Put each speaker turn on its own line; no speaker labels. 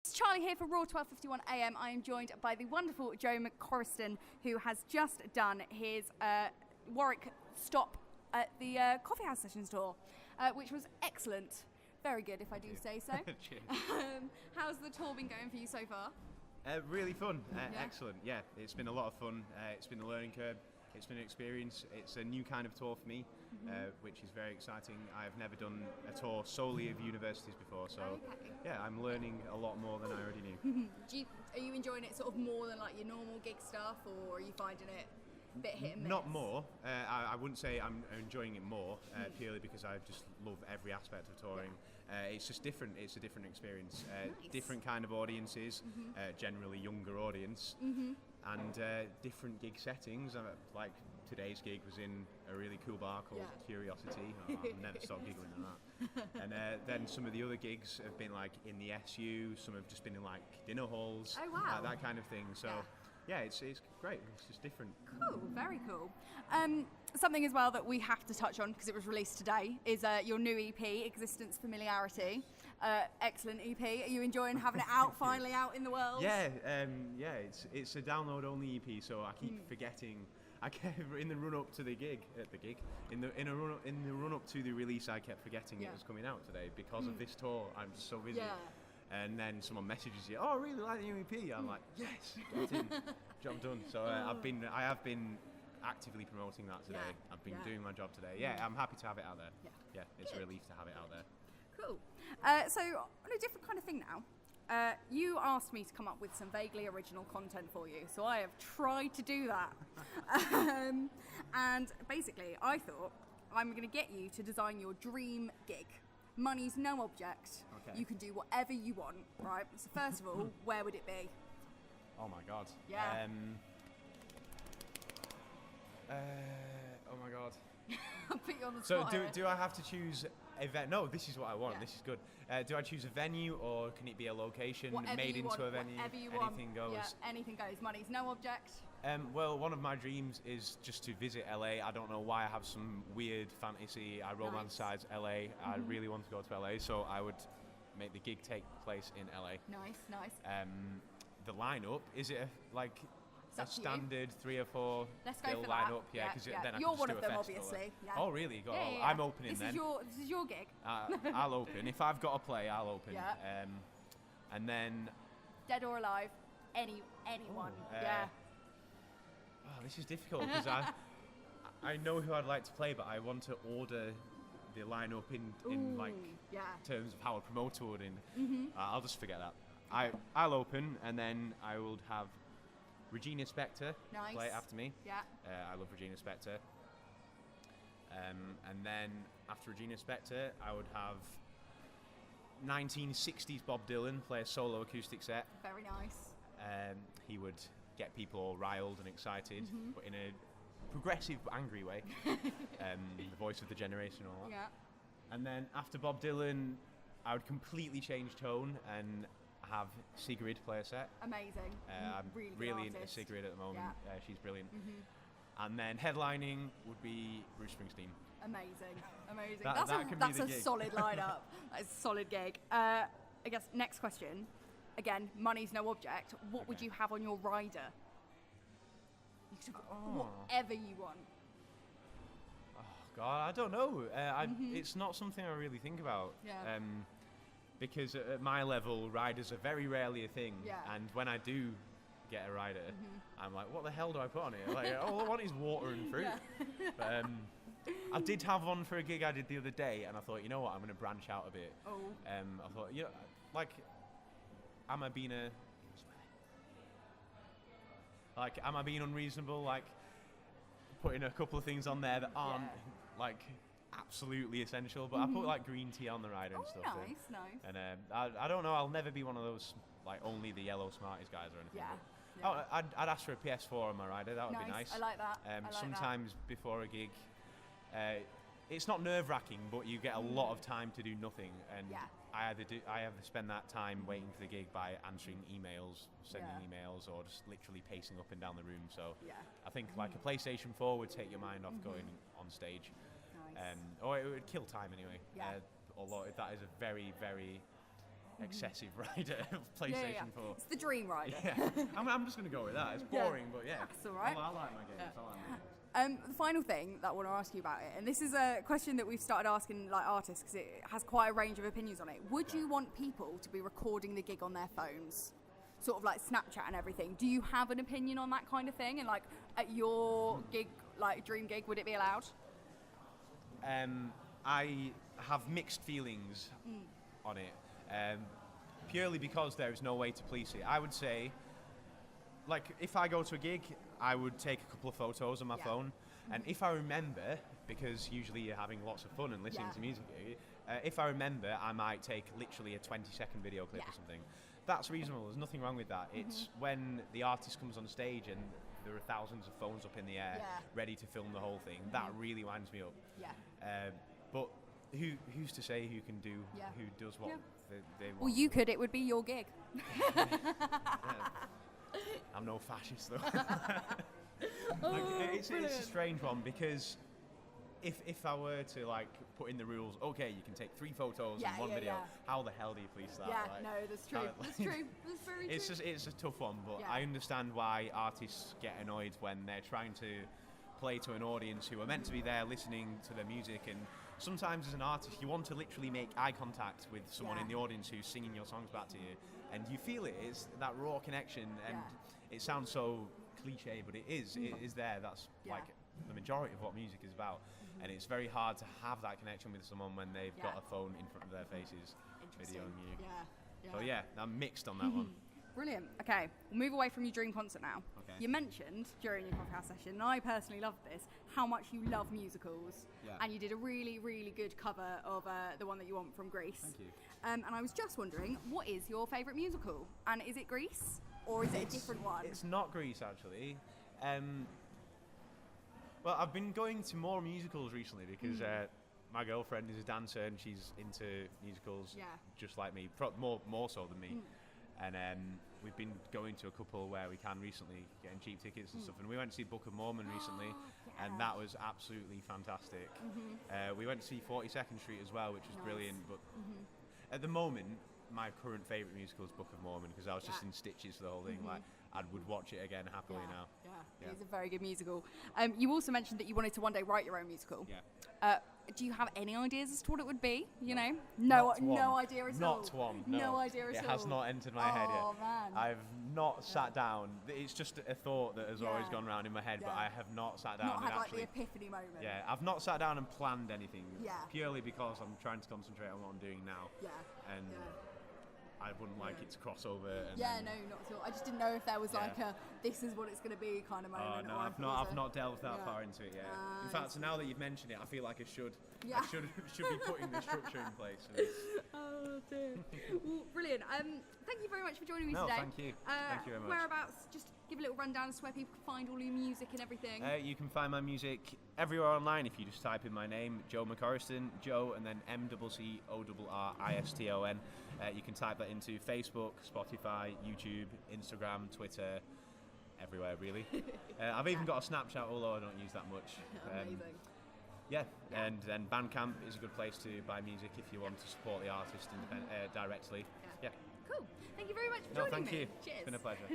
It's Charlie here for Raw 12:51 AM. I am joined by the wonderful Joe McCorrisston, who has just done his Warwick stop at the Coffee House Sessions tour, which was excellent. Very good, if I do say so. How's the tour been going for you so far?
Really fun, excellent. Yeah, it's been a lot of fun. It's been a learning curve. It's been an experience. It's a new kind of tour for me, which is very exciting. I've never done a tour solely of universities before, so yeah, I'm learning a lot more than I already knew.
Are you enjoying it sort of more than like your normal gig stuff, or are you finding it a bit hit and miss?
Not more. I wouldn't say I'm enjoying it more, purely because I just love every aspect of touring. It's just different. It's a different experience.
Nice.
Different kind of audiences, generally younger audience. And different gig settings. Like today's gig was in a really cool bar called Curiosity. I'll never stop giggling at that. And then some of the other gigs have been like in the SU. Some have just been in like dinner halls.
Oh wow!
That kind of thing. So yeah, it's great. It's just different.
Cool, very cool. Something as well that we have to touch on because it was released today is your new EP, Existence Familiarity. Excellent EP. Are you enjoying having it out finally out in the world?
Yeah, it's a download only EP, so I keep forgetting. I kept in the run up to the gig, in the run up to the release, I kept forgetting it was coming out today because of this tour. I'm just so busy. Yeah. And then someone messages you, "Oh, I really like the new EP." I'm like, "Yes, get in, job done." So I have been actively promoting that today. I've been doing my job today. Yeah, I'm happy to have it out there. Yeah, it's a relief to have it out there.
Cool. So on a different kind of thing now. You asked me to come up with some vaguely original content for you, so I have tried to do that. And basically, I thought I'm going to get you to design your dream gig. Money's no object. Okay. You can do whatever you want, right? So first of all, where would it be?
Oh my god.
Yeah.
Oh my god.
I'll put you on the spot.
So do I have to choose a venue? No, this is what I want.
Yeah.
This is good. Do I choose a venue, or can it be a location made into a venue?
Whatever you
Anything
want.
goes.
Yeah, anything goes. Money's no object.
Well, one of my dreams is just to visit LA. I don't know why I have some weird fantasy. I romanticize LA. I really want to go to LA, so I would make the gig take place in LA.
Nice.
The lineup, is it a standard 3 or 4
Let's go for
lineup?
that.
Yeah, because then I
You're
can just
one
do
of
a
them,
festival.
obviously. Yeah.
Oh, really? God,
Yeah.
I'm opening then.
This is your gig.
I'll open. If I've got to play, I'll open.
Yeah.
And then...
Dead or alive, anyone.
Oh, this is difficult because I know who I'd like to play, but I want to order the lineup in terms of how a promoter would. I'll just forget that. I'll open, and then I will have Regina Spektor play it after me.
Yeah.
I love Regina Spektor. And then after Regina Spektor, I would have 1960s Bob Dylan play a solo acoustic set.
Very nice.
He would get people all riled and excited, but in a progressive, angry way. The voice of the generation and all that.
Yeah.
And then after Bob Dylan, I would completely change tone and have Sigrid play a set.
Amazing.
I'm really into Sigrid at the moment.
Yeah.
She's brilliant. And then headlining would be Bruce Springsteen.
Amazing.
That's
a solid lineup. That's a solid gig. I guess next question. Again, money's no object. What would you have on your rider? You could whatever you want.
Oh God, I don't know. It's not something I really think about.
Yeah.
Because at my level, riders are very rarely a thing.
Yeah.
And when I do get a rider, I'm like, what the hell do I put on it? Like, all I want is water and fruit.
Yeah.
But I did have one for a gig I did the other day, and I thought, you know what, I'm going to branch out a bit.
Oh.
I thought, am I being unreasonable? Like, putting a couple of things on there that aren't absolutely essential, but I put like green tea on the rider and stuff.
Nice.
And I don't know. I'll never be one of those like only the yellow Smarties guys or anything.
Yeah.
I'd ask for a PS4 on my rider. That would be nice.
I like that.
Sometimes before a gig, it's not nerve-wracking, but you get a lot of time to do nothing, and I either spend that time waiting for the gig by answering emails, sending emails, or just literally pacing up and down the room. So I think like a PlayStation 4 would take your mind off going on stage.
Nice.
Or it would kill time anyway.
Yeah.
Although that is a very, very excessive ride at PlayStation 4.
It's the dream rider.
Yeah, I'm just going to go with that. It's boring, but yeah.
That's all right.
I like my games. I like my games.
The final thing that I want to ask you about it, and this is a question that we've started asking like artists because it has quite a range of opinions on it. Would you want people to be recording the gig on their phones, sort of like Snapchat and everything? Do you have an opinion on that kind of thing? And like at your gig, like dream gig, would it be allowed?
I have mixed feelings on it, purely because there is no way to police it. I would say, like, if I go to a gig, I would take a couple of photos on my phone, and if I remember, because usually you're having lots of fun and listening to music, if I remember, I might take literally a 20-second video clip or something. That's reasonable. There's nothing wrong with that. It's when the artist comes on stage and there are thousands of phones up in the air ready to film the whole thing. That really winds me up. But who's to say who can do, who does what they want?
Well, you could. It would be your gig.
I'm no fascist though. It's a strange one because if I were to like put in the rules, okay, you can take 3 photos in one video. How the hell do you police that?
Yeah, no, that's true. That's true. That's very true.
It's a tough one, but I understand why artists get annoyed when they're trying to play to an audience who are meant to be there listening to their music, and sometimes as an artist you want to literally make eye contact with someone in the audience who's singing your songs back to you, and you feel it is that raw connection, and it sounds so cliche, but it is there. That's like the majority of what music is about, and it's very hard to have that connection with someone when they've got a phone in front of their faces videoing you. So yeah, I'm mixed on that one.
Brilliant. Okay, we'll move away from your dream concert now. Okay. You mentioned during your coffee house session, and I personally loved this, how much you love musicals. Yeah. And you did a really, really good cover of the one that you want from Grease.
Thank you.
And I was just wondering, what is your favourite musical? And is it Grease, or is it a different one?
It's not Grease, actually. Well, I've been going to more musicals recently because my girlfriend is a dancer and she's into musicals just like me, more so than me. And we've been going to a couple where we can recently, getting cheap tickets and stuff. And we went to see Book of Mormon recently, and that was absolutely fantastic. We went to see 42nd Street as well, which was brilliant. But at the moment, my current favourite musical is Book of Mormon because I was just in stitches for the whole thing. Like, I would watch it again happily now.
Yeah, it's a very good musical. You also mentioned that you wanted to one day write your own musical. Do you have any ideas as to what it would be? You know, no idea at all.
Not one.
No idea at all.
It has not entered my head yet.
Oh man!
I've not sat down. It's just a thought that has always gone around in my head, but I have not sat down.
Not had
actually,
like the epiphany moment.
Yeah, I've not sat down and planned anything. Purely because I'm trying to concentrate on what I'm doing now. And I wouldn't like it to cross over. And
no, not at all. I just didn't know if there was like a this is what it's going to be kind of moment.
Oh no, I've not delved that far into it yet. In fact, so now that you've mentioned it, I feel like I should be putting the structure in place.
Oh dear. Well, brilliant. Thank you very much for joining me today.
No, thank you. Thank you very much.
Whereabouts? Just give a little rundown as to where people can find all your music and everything.
You can find my music everywhere online if you just type in my name, Joe McCorrisston, Joe, and then MCCORRISTON. You can type that into Facebook, Spotify, YouTube, Instagram, Twitter, everywhere really. I've even got a Snapchat, although I don't use that much.
Amazing.
And then Bandcamp is a good place to buy music if you want to support the artist directly.
Cool. Thank you very much for joining me.
Thank you.
Cheers.
It's been a pleasure.